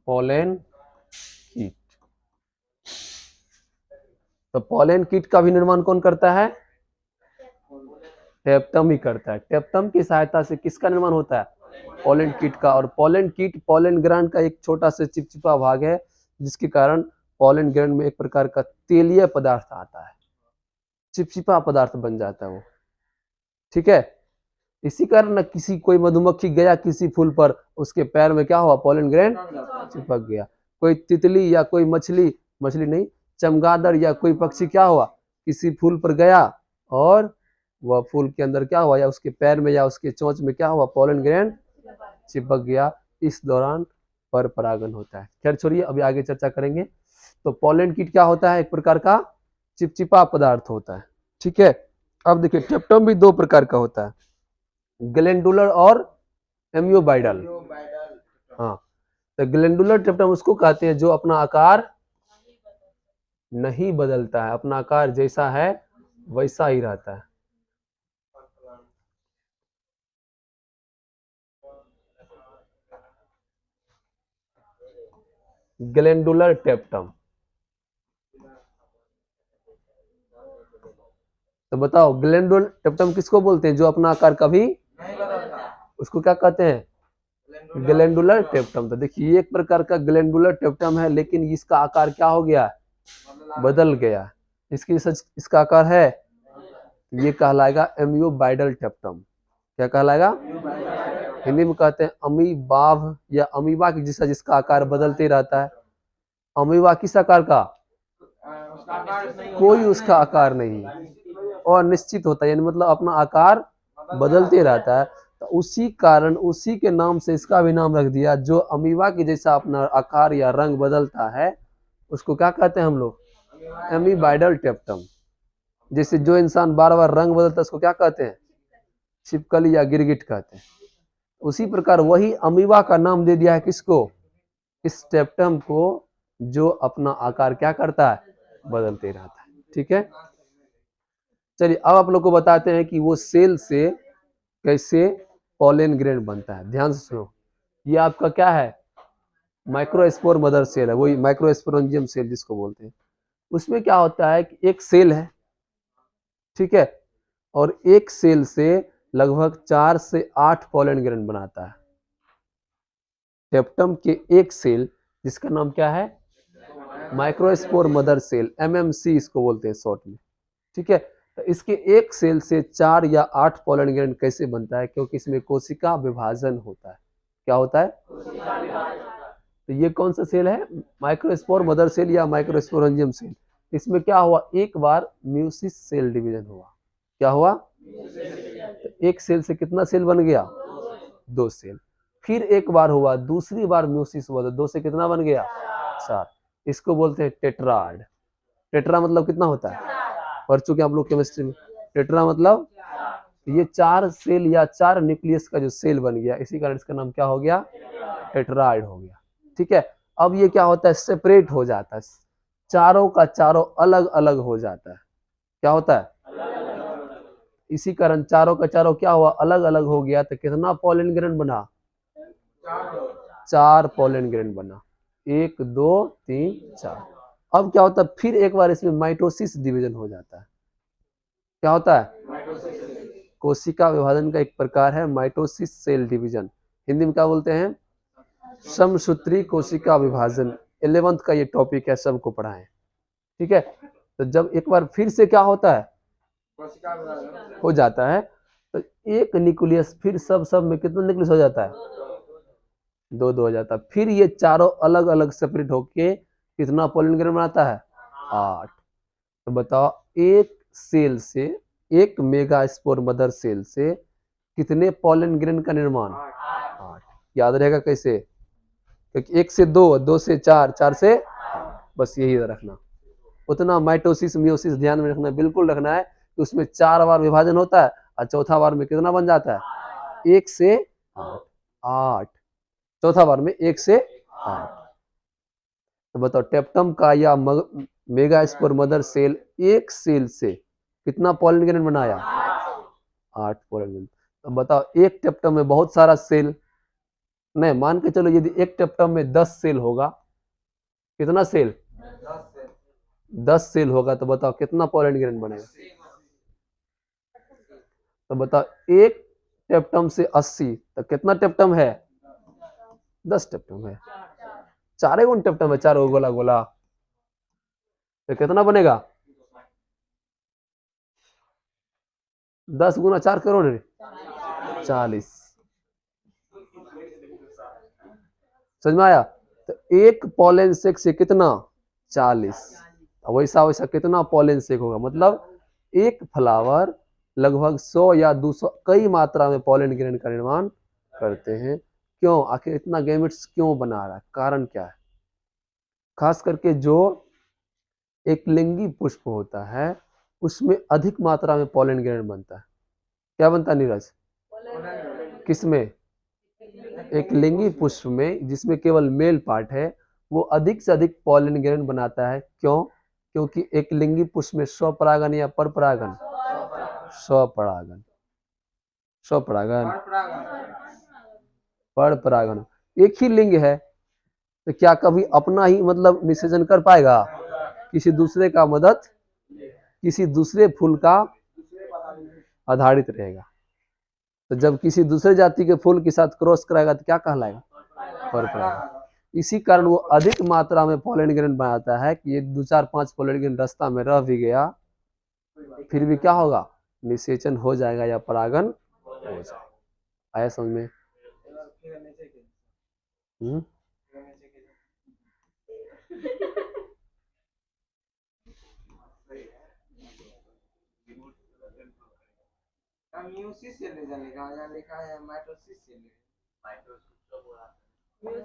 पॉलन कीट, तो पॉलन कीट का भी निर्माण कौन करता है, टेप्टम ही करता है। टेप्टम की सहायता से किसका निर्माण होता है, पॉलन कीट का। और पॉलन कीट पॉलन ग्रैंड का एक छोटा सा चिपचिपा भाग है, जिसके कारण पॉलन ग्रैंड में एक प्रकार का तेलीय पदार्थ आता है, चिपचिपा पदार्थ बन जाता है वो, ठीक है। इसी कारण न किसी कोई मधुमक्खी गया किसी फूल पर, उसके पैर में क्या हुआ, पॉलन ग्रैंड चिपक गया। कोई तितली या कोई मछली, मछली नहीं चमगादड़ या कोई पक्षी क्या हुआ, किसी फूल पर गया और वह फूल के अंदर क्या हुआ, या उसके पैर में या उसके चोंच में क्या हुआ, पॉलन ग्रैंड चिपक गया। इस दौरान पर परागन होता है। खैर छोड़िए, अभी आगे चर्चा करेंगे। तो पॉलन कीट क्या होता है, एक प्रकार का चिपचिपा पदार्थ होता है, ठीक है। अब देखिए टेप्टम भी दो प्रकार का होता है, ग्लैंडुलर और एम्योबाइडल। हाँ, तो ग्लैंडुलर टेप्टम उसको कहते हैं जो अपना आकार नहीं बदलता है, अपना आकार जैसा है वैसा ही रहता है। ग्लैंडुलर टेप्टम, तो बताओ ग्लैंडुलर टेप्टम किसको बोलते हैं, जो अपना आकार कभी नहीं बदलता, उसको क्या कहते हैं, ग्लैंडुलर टेप्टम। तो देखिए एक प्रकार का ग्लैंडुलर टेप्टम है, लेकिन इसका आकार क्या हो गया, बदल गया। इसकी सच इसका आकार है, ये कहलाएगा एम्योबाइडल टेप्टम। क्या कहलाएगा, हिंदी में कहते हैं अमीबाभ या अमीबा की, जिसका जिसका आकार बदलते रहता है। अमीबा किस आकार का, कोई उसका आकार नहीं, और निश्चित होता है, यानी मतलब अपना आकार बदलते रहता है। तो उसी कारण उसी के नाम से इसका भी नाम रख दिया, जो अमीबा के जैसा अपना आकार या रंग बदलता है उसको क्या कहते हैं हम लोग, एमीबाइडल टेप्टम। जैसे जो इंसान बार बार रंग बदलता है उसको क्या कहते हैं, छिपकली या गिरगिट कहते हैं। उसी प्रकार वही अमीबा का नाम दे दिया है किसको, इस टेप्टम को, जो अपना आकार क्या करता है, बदलते रहता है, ठीक है। चलिए अब आप लोग को बताते हैं कि वो सेल से कैसे पॉलन ग्रेन बनता है। ध्यान से सुनो, ये आपका क्या है, माइक्रोस्पोर मदर सेल है, वही माइक्रोस्पोरेंजियम सेल जिसको बोलते हैं। उसमें क्या होता है कि एक सेल है, ठीक है, और एक सेल से लगभग 4 से 8 पॉलन ग्रेन बनाता है। टेप्टम के एक सेल जिसका नाम क्या है, माइक्रोस्पोर मदर सेल, एमएमसी इसको बोलते हैं शॉर्ट में, ठीक है। तो इसके एक सेल से 4 या 8 पोलन ग्रेन कैसे बनता है, क्योंकि इसमें कोशिका विभाजन होता है। क्या होता है? तो ये कौन सा सेल है, माइक्रोस्पोर मदर सेल या माइक्रोस्पोरेंजियम सेल। इसमें क्या हुआ, एक बार म्यूसिस सेल डिवीजन हुआ। क्या हुआ? तो एक सेल से कितना सेल बन गया, 2 सेल। फिर एक बार हुआ, दूसरी बार म्यूसिस हुआ तो 2 से कितना बन गया, 4। इसको बोलते हैं टेट्राड। टेट्रा मतलब कितना होता है, पढ़ चुके आप लोग केमिस्ट्री में। टेट्रा मतलब ये 4 सेल या 4 न्यूक्लियस का जो सेल बन गया, इसी कारण इसका नाम क्या हो गया, टेट्राइड हो गया, ठीक है। अब ये क्या होता है, सेपरेट हो जाता है, चारों का चारों अलग अलग हो जाता है। क्या होता है, इसी कारण चारों का चारों क्या हुआ, अलग अलग हो गया। तो कितना पोलन ग्रेन बना, 4 पोलन ग्रेन बना, 1 2 3 4। अब क्या होता है, फिर एक बार इसमें माइटोसिस डिवीजन हो जाता है। क्या होता है, कोशिका विभाजन का एक प्रकार है माइटोसिस सेल डिवीजन, हिंदी में क्या बोलते हैं, समसूत्री कोशिका विभाजन। 11th का ये टॉपिक है, सबको पढ़ाएं, ठीक है। तो जब एक बार फिर से क्या होता है, हो जाता है, तो एक न्यूक्लियस फिर सब में कितना न्यूक्लियस हो जाता है, 2 2 हो जाता है। फिर ये चारों अलग अलग सेपरेट होके कितना पोलन ग्रेन बनाता है, 8। तो बताओ, एक सेल से, एक मेगा स्पोर मदर सेल से कितने पोलन ग्रेन का निर्माण, 8। याद रहेगा कैसे, क्योंकि 1 से 2, 2 से 4, 4 से 8, बस यही रखना। उतना माइटोसिस मियोसिस ध्यान में रखना, बिल्कुल रखना है कि उसमें 4 बार विभाजन होता है और चौथा बार में कितना बन जाता है, 1 से 8, चौथा बार में 1 से 8। तो बताओ, टेप्टम का या मेगा स्पोर मदर सेल एक सेल से कितना पोलन ग्रेन बनाया, 8 पोलन ग्रेन। तो बताओ, एक टेप्टम में बहुत सारा सेल नहीं, मान के चलो यदि एक टेप्टम में 10 सेल होगा, कितना सेल, 10 सेल होगा, तो बताओ कितना पोलन ग्रेन बनेगा। तो बताओ, एक टेप्टम से 80, तो कितना टेप्टम है, 10 टेप्टम है, 4 गुण टेप्टम है, 4 गोला गोला, तो कितना बनेगा, 10 गुना 4 करोड़, 40। समझ में आया। तो एक पोलन सेक से कितना, 40। वैसा वैसा कितना पोलन सेक होगा, मतलब एक फ्लावर लगभग 100 या 200 कई मात्रा में पोलन ग्रेन का निर्माण करते हैं। क्यों, आखिर इतना गैमेट्स क्यों बना रहा है, कारण क्या है। खास करके जो एक लिंगी पुष्प होता है उसमें अधिक मात्रा में पोलन ग्रेन बनता है। क्या बनता है नीरज, किसमें, एक लिंगी पुष्प में जिसमें केवल मेल पार्ट है, वो अधिक से अधिक पोलन ग्रेन बनाता है। क्यों, क्योंकि एक लिंगी पुष्प में स्वपरागन या परपरागन, स्वपरागन, स्वपरागन, परपरागन, एक ही लिंग है, तो क्या कभी अपना ही मतलब निषेचन कर पाएगा, किसी दूसरे का मदद, किसी दूसरे फूल का आधारित रहेगा। तो जब किसी दूसरे जाति के फूल के साथ क्रॉस कराएगा तो क्या कहलाएगा, परपरागन। इसी कारण वो अधिक मात्रा में पोलन ग्रेन बनाता है कि ये 2 4 5 पोलन ग्रेन रास्ता में रह भी गया, फिर भी क्या होगा, निषेचन हो जाएगा या परागन हो जाएगा। आया समझ में।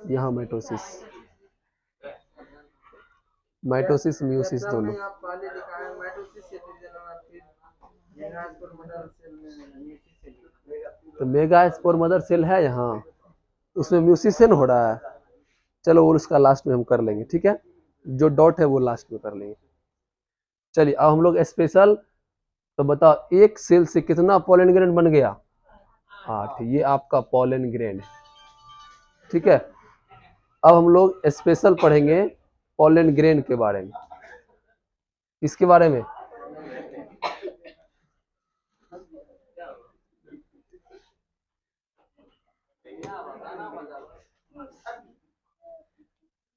यहाँ माइटोसिस, माइटोसिस म्यूसिस दोनों। तो मेगा स्पोर मदर सेल है यहाँ, उसमें म्यूसिसन हो रहा है। चलो वो उसका लास्ट में हम कर लेंगे, ठीक है, जो डॉट है वो लास्ट में कर लेंगे। चलिए अब हम लोग स्पेशल, तो बताओ एक सेल से कितना पोलन ग्रेन बन गया, 8। ये आपका पोलन ग्रेन है, ठीक है। अब हम लोग स्पेशल पढ़ेंगे पोलन ग्रेन के बारे में। इसके बारे में,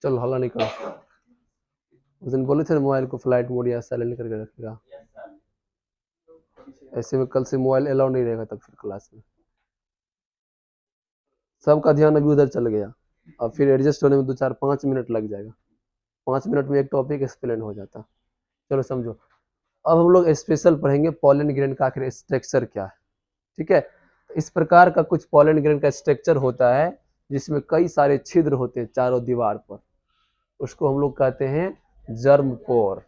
चलो हल्ला नहीं करो। उस दिन बोले थे ना मोबाइल को फ्लाइट मोड या साइलेंट करके रखेगा। ऐसे में कल से मोबाइल अलाउ नहीं रहेगा तब फिर क्लास में। सबका ध्यान अभी उधर चल गया। अब फिर एडजस्ट होने में 2 4 5 मिनट लग जाएगा। 5 मिनट में एक टॉपिक एक्सप्लेन हो जाता। चलो समझो। अब हम लोग स्पेशल पढ़ेंगे पॉलन ग्रेन का आखिर स्ट्रक्चर क्या है। ठीक है, इस प्रकार का कुछ पॉलन ग्रेन का स्ट्रक्चर होता है जिसमें कई सारे छिद्र होते हैं चारों दीवार पर। उसको हम लोग कहते हैं जर्म पोर,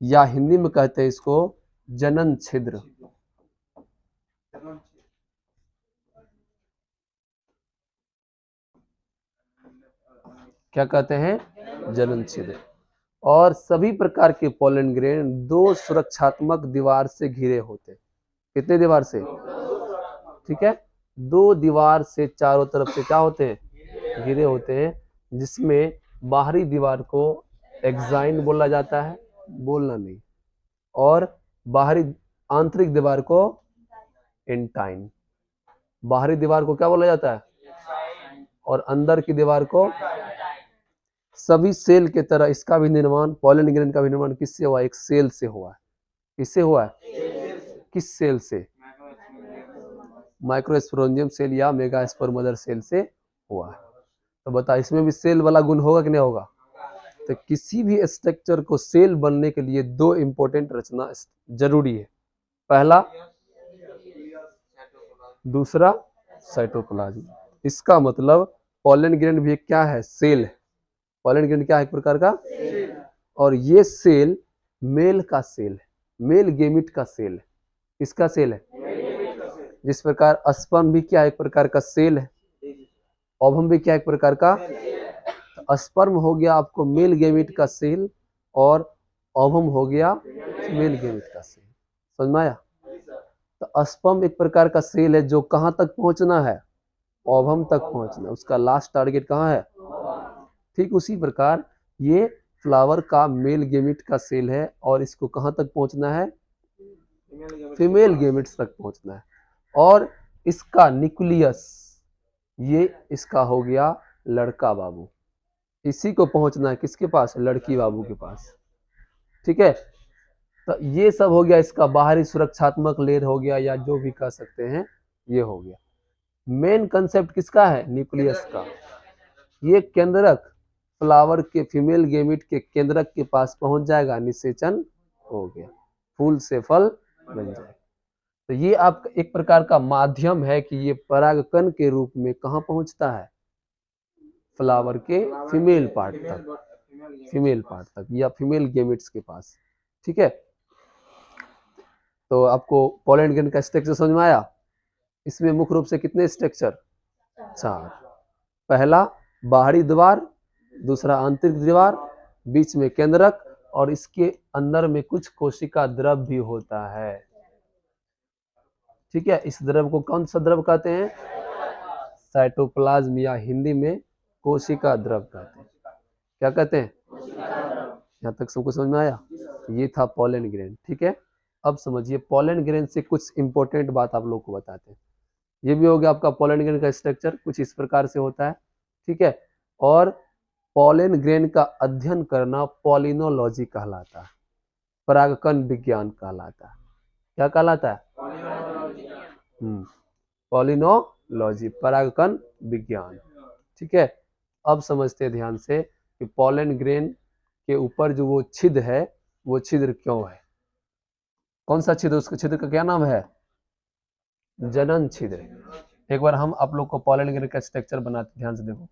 या हिंदी में कहते हैं इसको जनन छिद्र। क्या कहते हैं? जनन छिद्र। और सभी प्रकार के पॉलन ग्रेन दो सुरक्षात्मक दीवार से घिरे होते हैं। कितने दीवार से? ठीक है, दो दीवार से चारों तरफ से क्या होते हैं? घिरे होते हैं, जिसमें बाहरी दीवार को एक्साइन बोला जाता है, बोलना नहीं, और बाहरी आंतरिक दीवार को एंटाइन। बाहरी दीवार को क्या बोला जाता है? और अंदर की दीवार को। सभी सेल के तरह इसका भी निर्माण, पॉलन ग्रेन का भी निर्माण किससे हुआ? एक सेल से हुआ है। किससे हुआ है? किस सेल से? माइक्रोस्पोरेंजियम सेल या मेगास्पोर मदर सेल से हुआ है। तो बता, इसमें भी सेल वाला गुण होगा कि नहीं होगा? तो किसी भी स्ट्रक्चर को सेल बनने के लिए दो इंपॉर्टेंट रचना जरूरी है। पहला, दूसरा साइटोप्लाज्म। इसका मतलब पॉलन ग्रेन भी क्या है? सेल है। पॉलन ग्रेन क्या है? एक प्रकार का सेल। और ये सेल मेल का सेल है, मेल गेमिट का सेल है। किसका सेल है? जिस प्रकार स्पर्म भी क्या एक प्रकार का सेल है, ओवम भी क्या एक प्रकार का। तो स्पर्म हो गया आपको मेल गेमिट का सेल, और ओवम हो गया मेल गेमिट का सेल। समझ में आया? तो स्पर्म एक प्रकार का सेल है जो कहां तक पहुंचना है? ओवम तक पहुंचना। उसका लास्ट टारगेट कहां है? ठीक उसी प्रकार ये फ्लावर का मेल गेमिट का सेल है, और इसको कहां तक पहुंचना है? फीमेल गेमिट्स तक पहुंचना है। और इसका न्यूक्लियस, ये इसका हो गया लड़का बाबू। इसी को पहुंचना है किसके पास? लड़की बाबू के पास। ठीक है, तो ये सब हो गया इसका बाहरी सुरक्षात्मक लेयर हो गया, या जो भी कह सकते हैं, ये हो गया। मेन कंसेप्ट किसका है? न्यूक्लियस का। ये केंद्रक फ्लावर के फीमेल गेमिट के केंद्रक के पास पहुंच जाएगा, निषेचन हो गया, फूल से फल बन जाएगा। तो ये आपका एक प्रकार का माध्यम है कि ये परागकण के रूप में कहां पहुंचता है? फ्लावर के फीमेल पार्ट तक, फीमेल पार्ट तक या फीमेल गेमिट्स के पास। ठीक है, तो आपको पॉलन ग्रेन का स्ट्रक्चर समझ में आया? इसमें मुख्य रूप से कितने स्ट्रक्चर? 4। पहला बाहरी दीवार, दूसरा आंतरिक दीवार, बीच में केंद्रक, और इसके अंदर में कुछ कोशिका द्रव भी होता है। ठीक है, इस द्रव को कौन सा द्रव कहते हैं? साइटोप्लाज्म, या हिंदी में कोशिका द्रव कहते हैं। क्या कहते हैं? यहाँ तक सबको समझ में आया? ये था पॉलन ग्रेन। ठीक है, अब समझिए पॉलन ग्रेन से कुछ इंपॉर्टेंट बात आप लोग को बताते हैं। ये भी हो गया आपका पॉलन ग्रेन का स्ट्रक्चर, कुछ इस प्रकार से होता है। ठीक है, और पॉलन ग्रेन का अध्ययन करना पॉलिनोलॉजी कहलाता है, परागकण विज्ञान कहलाता है। क्या कहलाता है? पॉलिनोलॉजी, परागकण विज्ञान। ठीक है, अब समझते हैं ध्यान से कि पॉलन ग्रेन के ऊपर जो वो छिद्र है, वो छिद्र क्यों है? कौन सा छिद्र? उसके छिद्र का क्या नाम है? जनन छिद्र। एक बार हम आप लोग को पॉलन ग्रेन का स्ट्रक्चर बनाते, ध्यान से देखो।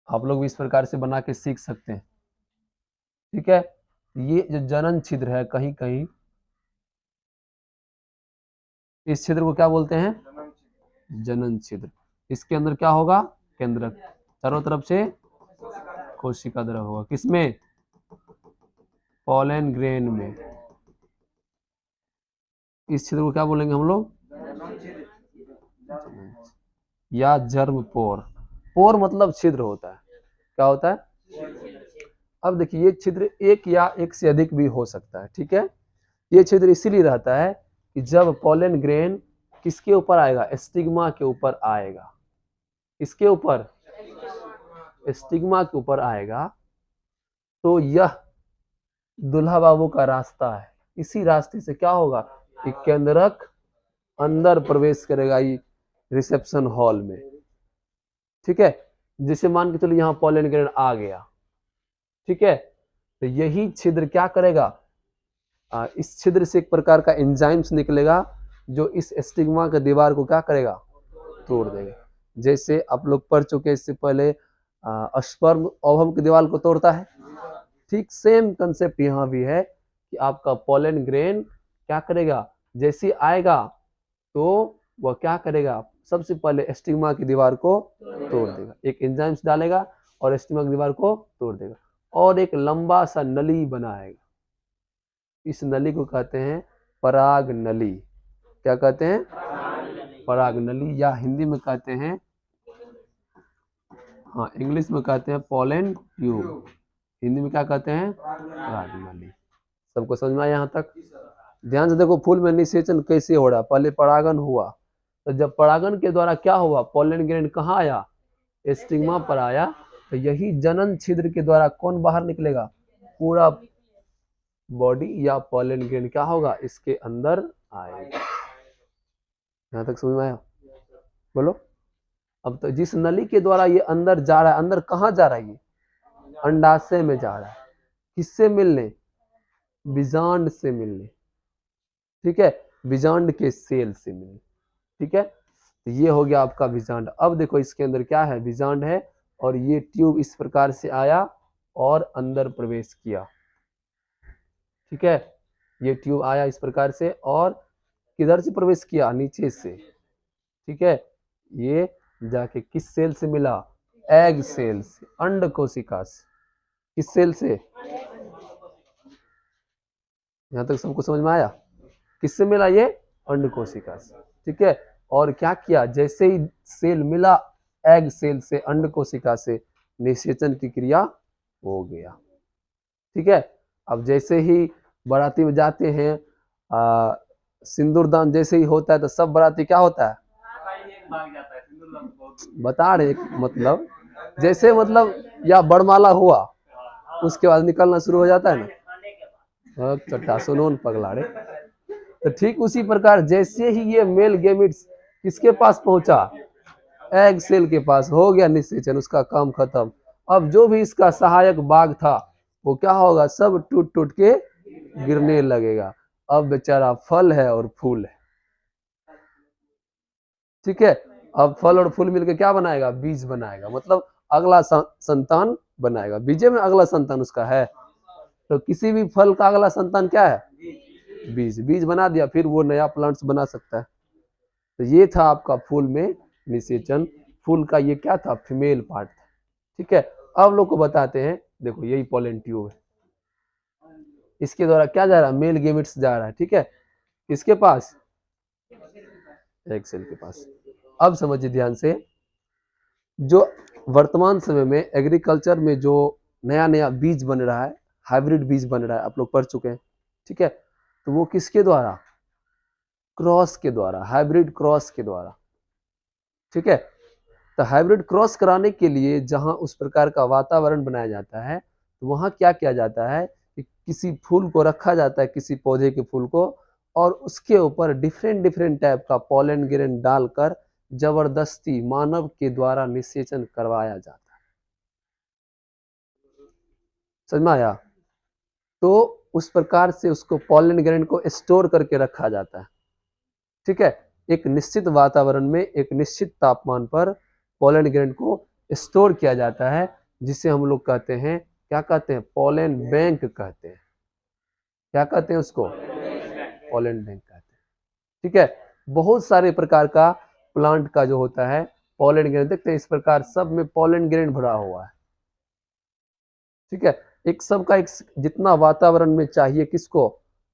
आप लोग भी इस प्रकार से बना के सीख सकते हैं। ठीक है, ये जो जनन छिद्र है, कहीं कहीं इस छिद्र को क्या बोलते हैं? जनन छिद्र। इसके अंदर क्या होगा? केंद्रक, चारों तरफ से कोशिका द्रव होगा। किसमें? पॉलन ग्रेन में। इस छिद्र को क्या बोलेंगे हम लोग? या जर्म पोर। पोर मतलब छिद्र होता है। क्या होता है? अब देखिए, ये छिद्र एक या एक से अधिक भी हो सकता है। ठीक है, ये छिद्र इसीलिए रहता है कि जब पॉलन ग्रेन किसके ऊपर आएगा? स्टिग्मा के ऊपर आएगा। इसके ऊपर स्टिग्मा के ऊपर आएगा तो यह दूल्हा बाबू का रास्ता है। इसी रास्ते से क्या होगा, एक केंद्रक अंदर प्रवेश करेगा ये रिसेप्शन हॉल में। ठीक है, जैसे मान के चलो यहाँ पॉलन ग्रेन आ गया, ठीक है, तो यही छिद्र क्या करेगा, इस छिद्र से एक प्रकार का एंजाइम्स निकलेगा जो इस स्टिग्मा के दीवार को क्या करेगा, तोड़ देगा। जैसे आप लोग पढ़ चुके इससे पहले स्पर्म ओवम की दीवार को तोड़ता है, ठीक सेम कंसेप्ट यहाँ भी है कि आपका पॉलन ग्रेन क्या करेगा, जैसे आएगा तो वह क्या करेगा, सबसे पहले स्टिग्मा की दीवार को तोड़ देगा, एक एंजाइम्स डालेगा और स्टिग्मा की दीवार को तोड़ देगा और एक लंबा सा नली बनाएगा। इस नली को कहते हैं पराग नली। क्या कहते हैं, पराग नली, या हिंदी में कहते हैं, हाँ इंग्लिश में कहते हैं पॉलन ट्यूब, हिंदी में क्या कहते हैं, पराग नली। सबको समझ में आया यहाँ तक? ध्यान से देखो फूल में निषेचन कैसे हो रहा, पहले परागन हुआ, तो जब परागन के द्वारा क्या हुआ, पॉलन ग्रेन कहाँ आया, स्टिग्मा पर आया, तो यही जनन छिद्र के द्वारा कौन बाहर निकलेगा, पूरा बॉडी या पॉलन ग्रेन क्या होगा, इसके अंदर आएगा। यहाँ तक समझ में आया? बोलो। अब तो जिस नली के द्वारा ये अंदर जा रहा है, अंदर कहाँ जा रहा है, ये अंडाशय में जा रहा है, किससे मिलने, बीजांड से मिलने, ठीक है, बीजांड के सेल से मिलने। ठीक है, तो ये हो गया आपका बीजांड। अब देखो इसके अंदर क्या है, बीजांड है और ये ट्यूब इस प्रकार से आया और अंदर प्रवेश किया। ठीक है, ये ट्यूब आया इस प्रकार से और किधर से प्रवेश किया, नीचे से। ठीक है, ये जाके किस सेल से मिला, एग सेल से, अंड कोशिका से। किस सेल से, यहां तक सबको समझ में आया? किससे मिला, ये अंड कोशिका से। ठीक है, और क्या किया, जैसे ही सेल मिला एग सेल से, अंड कोशिका से, निषेचन की क्रिया हो गया। ठीक है, अब जैसे ही बाराती में जाते हैं, सिंदूर दान जैसे ही होता है तो सब बाराती क्या होता है, बता रहे मतलब, जैसे मतलब या बरमाला हुआ उसके बाद निकलना शुरू हो जाता है ना, चट्टा सुनो पगला रे। तो ठीक उसी प्रकार जैसे ही ये मेल गेमिट्स किसके पास पहुंचा, एग सेल के पास, हो गया निषेचन, उसका काम खत्म। अब जो भी इसका सहायक भाग था वो क्या होगा, सब टूट टूट के गिरने लगेगा। अब बेचारा फल है और फूल है। ठीक है, अब फल और फूल मिलकर क्या बनाएगा, बीज बनाएगा, मतलब अगला संतान बनाएगा। बीजे में अगला संतान उसका है, तो किसी भी फल का अगला संतान क्या है, बीज। बीज बना दिया, फिर वो नया प्लांट्स बना सकता है। तो ये था आपका फूल में निषेचन। फूल का ये क्या था, फीमेल पार्ट था। ठीक है, अब लोग को बताते हैं, देखो यही पॉलन ट्यूब है, इसके द्वारा क्या जा रहा है, मेल गेमिट्स जा रहा है। ठीक है, किसके पास, एग सेल के पास। अब समझिए ध्यान से, जो वर्तमान समय में एग्रीकल्चर में जो नया नया बीज बन रहा है, हाइब्रिड बीज बन रहा है, आप लोग पढ़ चुके हैं। ठीक है, तो वो किसके द्वारा, क्रॉस के द्वारा, हाइब्रिड क्रॉस के द्वारा। ठीक है, तो हाइब्रिड क्रॉस कराने के लिए जहां उस प्रकार का वातावरण बनाया जाता है, तो वहां क्या किया जाता है कि किसी फूल को रखा जाता है, किसी पौधे के फूल को, और उसके ऊपर डिफरेंट डिफरेंट टाइप का पॉलन ग्रेन डालकर जबरदस्ती मानव के द्वारा निषेचन करवाया जाता है। समझ में आया? तो उस प्रकार से उसको पॉलन ग्रेन को स्टोर करके रखा जाता है। ठीक है, एक निश्चित वातावरण में एक निश्चित तापमान पर पॉलन ग्रेन को स्टोर किया जाता है, जिसे हम लोग कहते हैं, क्या कहते हैं, पॉलन बैंक कहते हैं। क्या कहते हैं उसको, पॉलन बैंक कहते हैं। ठीक है, बहुत सारे प्रकार का प्लांट का जो होता है पॉलन ग्रेन, देखते हैं इस प्रकार सब में पॉलन ग्रेन भरा हुआ है। ठीक है, एक सबका एक जितना वातावरण में चाहिए किसको,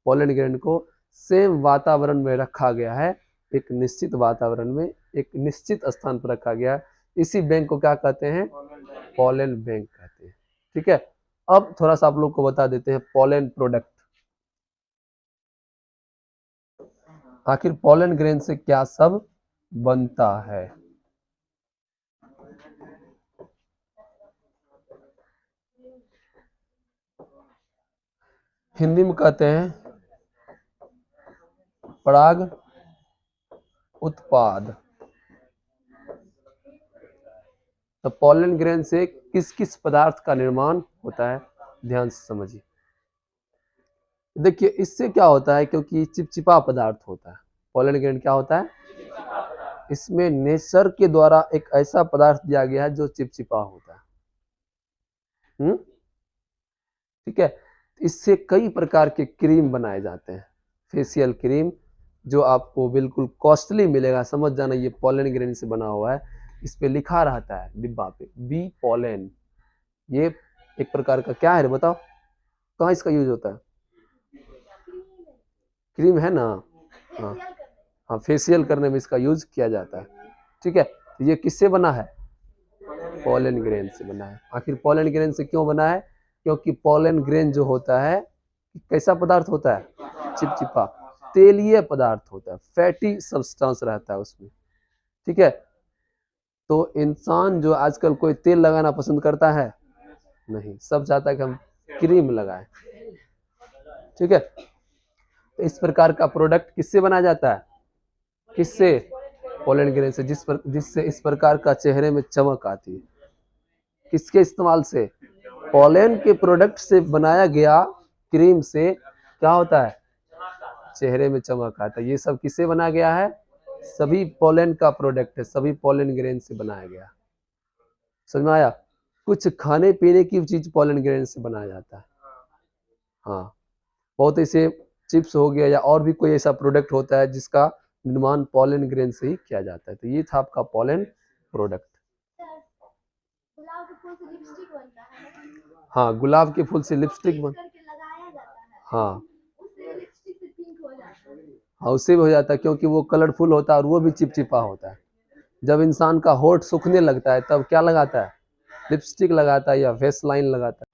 पॉलन ग्रेन को, सेम वातावरण में रखा गया है, एक निश्चित वातावरण में एक निश्चित स्थान पर रखा गया है। इसी बैंक को क्या कहते हैं, पॉलन बैंक कहते हैं। ठीक है, अब थोड़ा सा आप लोग को बता देते हैं पॉलन प्रोडक्ट। आखिर पॉलन ग्रेन से क्या सब बनता है। हिंदी में कहते हैं पराग उत्पाद। तो पॉलन ग्रेन से किस किस पदार्थ का निर्माण होता है, ध्यान से समझिए। देखिए इससे क्या होता है, क्योंकि चिपचिपा पदार्थ होता है, पॉलन ग्रेन क्या होता है, इसमें नेचर के द्वारा एक ऐसा पदार्थ दिया गया है जो चिपचिपा होता है। ठीक है, इससे कई प्रकार के क्रीम बनाए जाते हैं, फेशियल क्रीम जो आपको बिल्कुल कॉस्टली मिलेगा, समझ जाना ये पॉलन ग्रेन से बना हुआ है। इस पे लिखा रहता है डिब्बा पे बी पॉलन, ये एक प्रकार का क्या है बताओ, कहाँ इसका यूज होता है, क्रीम है ना, हाँ हाँ, फेशियल करने में इसका यूज किया जाता है। ठीक है, तो ये किससे बना है, पॉलन ग्रेन से बना है। आखिर पॉलन ग्रेन से क्यों बना है, क्योंकि पॉलन ग्रेन जो होता है कैसा पदार्थ होता है, चिपचिपा तेलीय पदार्थ होता है, फैटी सब्सटेंस रहता है उसमें। ठीक है, तो इंसान जो आजकल कोई तेल लगाना पसंद करता है नहीं, सब चाहता है कि हम क्रीम लगाएं। ठीक है, तो इस प्रकार का प्रोडक्ट किससे बनाया जाता है, किससे, पॉलन ग्रेन से, जिससे इस प्रकार का चेहरे में चमक आती है। किसके इस्तेमाल से, पॉलन के प्रोडक्ट से बनाया गया क्रीम से क्या होता है, चेहरे में चमक आता है। ये सब किससे बनाया गया है, सभी पॉलन का प्रोडक्ट है, सभी पॉलन ग्रेन से बनाया गया। समझ में आया, कुछ खाने पीने की चीज पॉलन ग्रेन से बनाया जाता है। हाँ, बहुत ऐसे चिप्स हो गया या और भी कोई ऐसा प्रोडक्ट होता है जिसका निर्माण पॉलन ग्रेन से ही किया जाता है। तो ये था आपका पॉलन प्रोडक्ट। गुलाब के फूल से लिपस्टिक बनता है। हाँ, गुलाब के फूल से लिपस्टिक बन, करके लगाया जाता है, हाँ उससे लिपस्टिक से पिंक हो जाता है। हाँ, उससे भी हो जाता है क्योंकि वो कलरफुल होता है और वो भी चिपचिपा होता है। जब इंसान का होठ सूखने लगता है तब क्या लगाता है, लिपस्टिक लगाता है या फेस लाइन लगाता है।